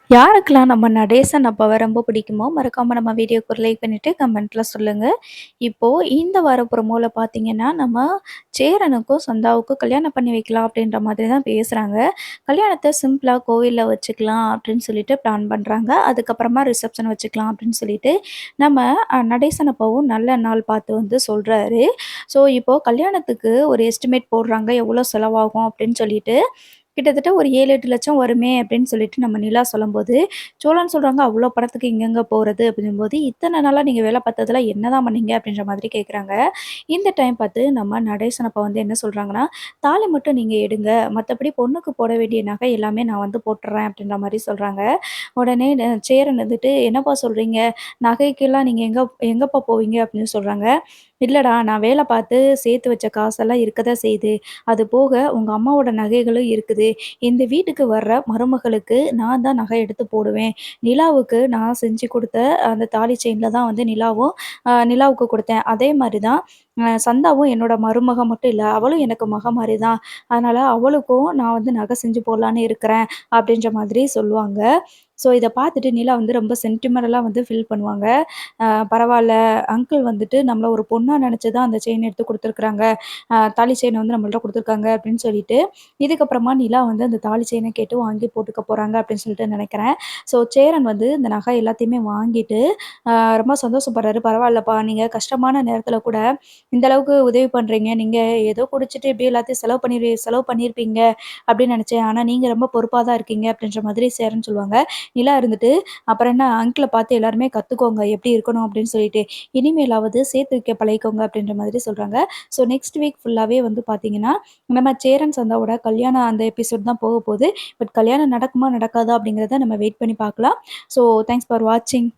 யாருக்கெல்லாம் நம்ம நடேசன் அப்பாவ ரொம்ப பிடிக்குமோ, மறக்காம நம்ம வீடியோக்கு ஒரு லைக் பண்ணிட்டு கமெண்ட்ல சொல்லுங்க. இப்போ இந்த வார ப்ரோமோல பார்த்தீங்கன்னா, நம்ம சேரனுக்கும் சந்தாவுக்கும் கல்யாணம் பண்ணி வைக்கலாம் அப்படின்ற மாதிரி தான் பேசுறாங்க. கல்யாணத்த சிம்பிளா கோவில்ல வச்சுக்கலாம் அப்படின்னு சொல்லிட்டு பிளான் பண்றாங்க. அதுக்கப்புறமா ரிசப்ஷன் வச்சுக்கலாம் அப்படின்னு சொல்லிட்டு நம்ம நடேசன் அப்பாவும் நல்ல நாள் பார்த்து வந்து சொல்றாரு. ஸோ இப்போ கல்யாணத்துக்கு ஒரு எஸ்டிமேட் போடுறாங்க எவ்வளோ செலவாகும் அப்படின்னு சொல்லிட்டு. கிட்டத்தட்ட ஒரு 7, 8 லட்சம் வருமே அப்படின்னு சொல்லிட்டு நம்ம நிலா சொல்லும்போது, சோழன் சொல்றாங்க, "அவ்ளோ பணத்துக்கு எங்கேங்க போறது?" அப்படிங்கும்போது, "இத்தன நாளா நீங்க வேல பார்த்ததுல என்னதான் பண்ணீங்க?" அப்படின்ற மாதிரி கேட்குறாங்க. இந்த டைம் பார்த்து நம்ம நடேசன் அப்பா வந்து என்ன சொல்றாங்கன்னா, "தாலி மட்டும் நீங்க எடுங்க. மத்தபடி பொண்ணுக்கு போட வேண்டிய நகை எல்லாமே நான் வந்து போட்டுறேன்." அப்படின்ற மாரி சொல்றாங்க. உடனே சேரன் வந்துட்டு, "என்னப்பா சொல்றீங்க? நகைக்கெல்லாம் நீங்க எங்கப்பா போவீங்க?" அப்படின்னு சொல்றாங்க. "இல்லடா, நான் வேல பார்த்து சேர்த்து வச்ச காசெல்லாம் இருக்க தான் செய்யுது. அது போக உங்க அம்மாவோட நகைகளும் இருக்குது. இந்த வீட்டுக்கு வர்ற மருமகளுக்கு நான் தான் நகை எடுத்து போடுவேன். நிலாவுக்கு நான் செஞ்சு குடுத்த அந்த தாலி செயின்ல தான் வந்து நிலாவுக்கு குடுத்தேன். அதே மாரி தான் சந்தாவும் என்னோட மருமக மட்டும் இல்ல. அவளும் எனக்கு மக மாரி தான். அதனால அவளுக்கும் நான் வந்து நகை செஞ்சு போடலான்னு இருக்கிறேன்." அப்படின்ற மாதிரி சொல்லுவாங்க. ஸோ இத பார்த்துட்டு நிலா வந்து ரொம்ப சென்டிமெண்டலா வந்து ஃபீல் பண்ணுவாங்க. பரவால்ல, அங்கிள் வந்துட்டு நம்மள ஒரு பொண்ணா நெனச்சு தான் அந்த செயின் எடுத்து குடுத்துருக்காங்க. தாலி செயின வந்து நம்மள்ட்ட குடுத்துருக்காங்க அப்படின்னு சொல்லிட்டு, இதுக்கப்புறமா நிலா வந்து அந்த தாலி செயின கேட்டு வாங்கி போட்டுக்க போறாங்க அப்படின்னு சொல்லிட்டு நெனைக்கிறேன். ஸோ சேரன் வந்து இந்த நகை எல்லாத்தையுமே வாங்கிட்டு, அ ரொம்ப சந்தோஷப்படுறாரு. "பரவால்லப்பா, நீங்க கஷ்டமான நேரத்தில கூட இந்த அளவுக்கு உதவி பண்றீங்க. நீங்க ஏதோ குடிச்சிட்டு இப்படியே எல்லாத்தையும் செலவு பண்ணியிருப்பீங்க அப்படின்னு நெனச்சேன். ஆனா நீங்க ரொம்ப பொறுப்பா தான் இருக்கீங்க." அப்படின்ற மாதிரி சேரன் சொல்லுவாங்க. நிலா இருந்துட்டு, "அப்புறம் என்ன அங்கிள பார்த்து எல்லாருமே கத்துக்கோங்க எப்படி இருக்கணும் அப்படின்னு சொல்லிட்டு. இனிமேலாவது சேர்த்து வைக்க பழகிக்கோங்க." அப்படின்ற மாதிரி சொல்றாங்க. ஸோ நெக்ஸ்ட் வீக் ஃபுல்லாவே வந்து பார்த்தீங்கன்னா, நம்ம சேரன் சந்தாவோட கல்யாணம் அந்த எபிசோட் தான் போகப்போது. பட் கல்யாணம் நடக்குமா? நடக்காதா? அப்படிங்கிறத நம்ம வெயிட் பண்ணி பார்க்கலாம். ஸோ தேங்க்ஸ் ஃபார் வாட்சிங்.